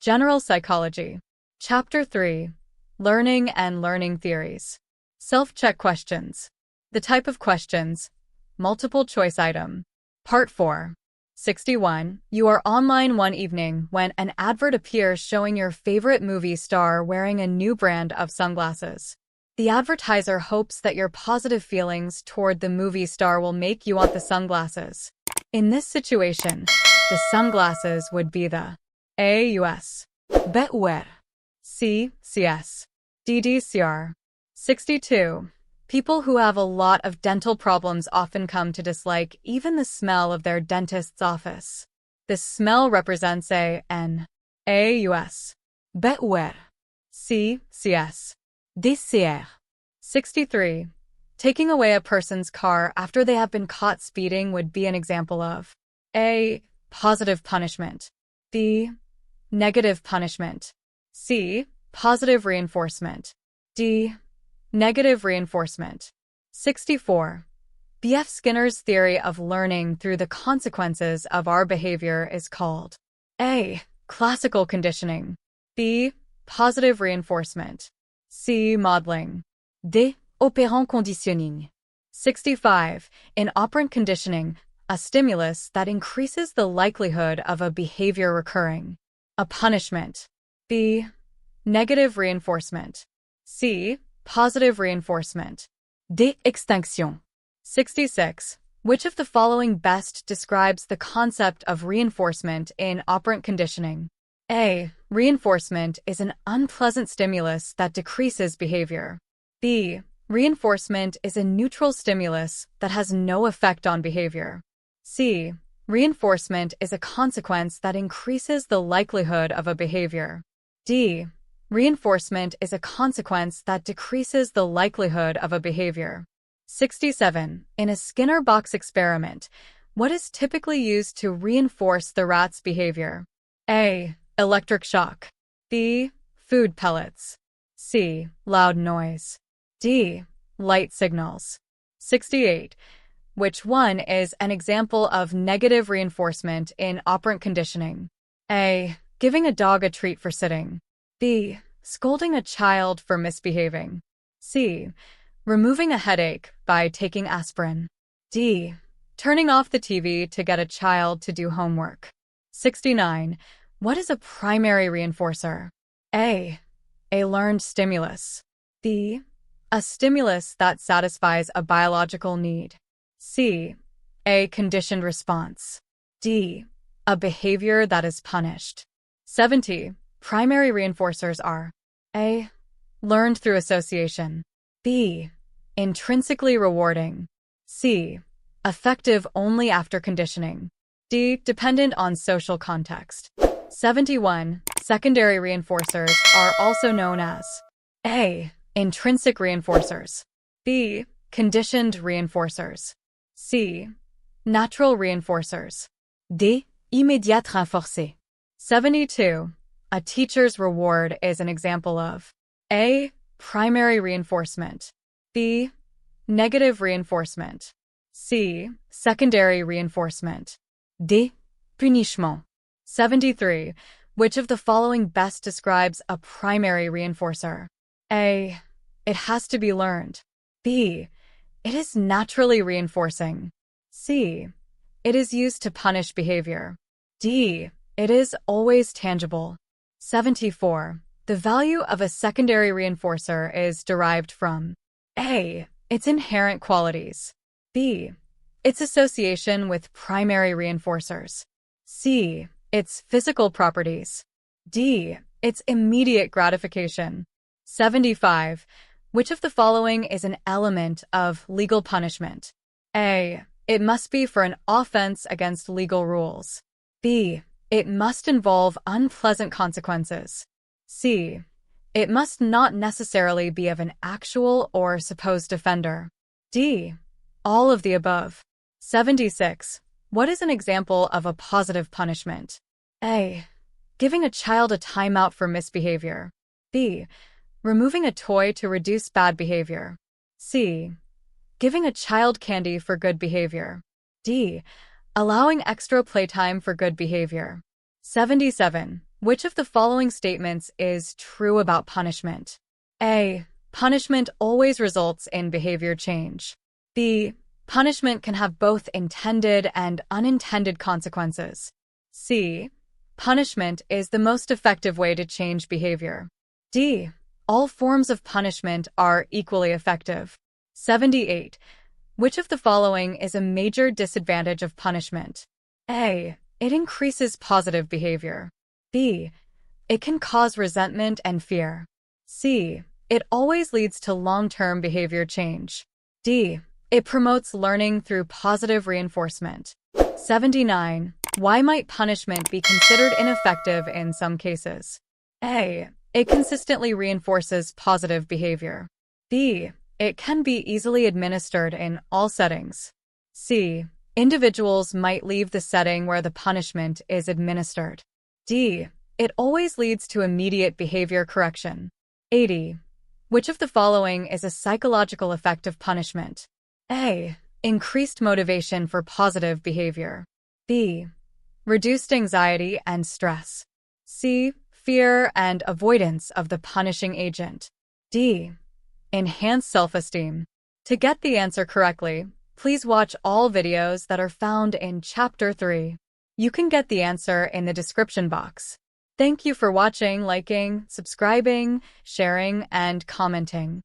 General Psychology. Chapter 3. Learning and Learning Theories. Self-check questions. The type of questions. Multiple choice item. Part 4. 61. You are online one evening when an advert appears showing your favorite movie star wearing a new brand of sunglasses. The advertiser hopes that your positive feelings toward the movie star will make you want the sunglasses. In this situation, the sunglasses would be the A. US. Bet wear. C. CS. DDCR. 62. People who have a lot of dental problems often come to dislike even the smell of their dentist's office. This smell represents an A. US. Bet wear. C. CS. DCR. 63. Taking away a person's car after they have been caught speeding would be an example of A. Positive punishment. B. Negative punishment. C. Positive reinforcement. D. Negative reinforcement. 64. B.F. Skinner's theory of learning through the consequences of our behavior is called A. Classical conditioning. B. Positive reinforcement. C. Modeling. D. Operant conditioning. 65. In operant conditioning, a stimulus that increases the likelihood of a behavior recurring. A punishment. B. Negative reinforcement. C. Positive reinforcement. D. Extinction. 66. Which of the following best describes the concept of reinforcement in operant conditioning? A. Reinforcement is an unpleasant stimulus that decreases behavior. B. Reinforcement is a neutral stimulus that has no effect on behavior. C. Reinforcement is a consequence that increases the likelihood of a behavior. D. Reinforcement is a consequence that decreases the likelihood of a behavior. 67. In a Skinner box experiment, what is typically used to reinforce the rat's behavior? A. Electric shock. B. Food pellets. C. Loud noise. D. Light signals. 68. Which one is an example of negative reinforcement in operant conditioning? A. Giving a dog a treat for sitting. B. Scolding a child for misbehaving. C. Removing a headache by taking aspirin. D. Turning off the TV to get a child to do homework. 69. What is a primary reinforcer? A. A learned stimulus. B. A stimulus that satisfies a biological need. C. A conditioned response. D. A behavior that is punished. 70. Primary reinforcers are A. Learned through association. B. Intrinsically rewarding. C. Effective only after conditioning. D. Dependent on social context. 71. Secondary reinforcers are also known as A. Intrinsic reinforcers. B. Conditioned reinforcers. C. Natural reinforcers. D. Immédiat renforcé. 72. A teacher's reward is an example of A. Primary reinforcement. B. Negative reinforcement. C. Secondary reinforcement. D. Punishment. 73. Which of the following best describes a primary reinforcer? A. It has to be learned. B. It is naturally reinforcing. C. It is used to punish behavior. D. It is always tangible. 74. The value of a secondary reinforcer is derived from A. Its inherent qualities. B. Its association with primary reinforcers. C. Its physical properties. D. Its immediate gratification. 75. Which of the following is an element of legal punishment? A. It must be for an offense against legal rules. B. It must involve unpleasant consequences. C. It must not necessarily be of an actual or supposed offender. D. All of the above. 76. What is an example of a positive punishment? A. Giving a child a timeout for misbehavior. B. Removing a toy to reduce bad behavior. C. Giving a child candy for good behavior. D. Allowing extra playtime for good behavior. 77. Which of the following statements is true about punishment? A. Punishment always results in behavior change. B. Punishment can have both intended and unintended consequences. C. Punishment is the most effective way to change behavior. D. All forms of punishment are equally effective. 78. Which of the following is a major disadvantage of punishment? A. It increases positive behavior. B. It can cause resentment and fear. C. It always leads to long-term behavior change. D. It promotes learning through positive reinforcement. 79. Why might punishment be considered ineffective in some cases? A. It consistently reinforces positive behavior. B. It can be easily administered in all settings. C. Individuals might leave the setting where the punishment is administered. D. It always leads to immediate behavior correction. 80. Which of the following is a psychological effect of punishment? A. Increased motivation for positive behavior. B. Reduced anxiety and stress. C. Fear and avoidance of the punishing agent. D. Enhanced self-esteem. To get the answer correctly, please watch all videos that are found in Chapter 3. You can get the answer in the description box. Thank you for watching, liking, subscribing, sharing, and commenting.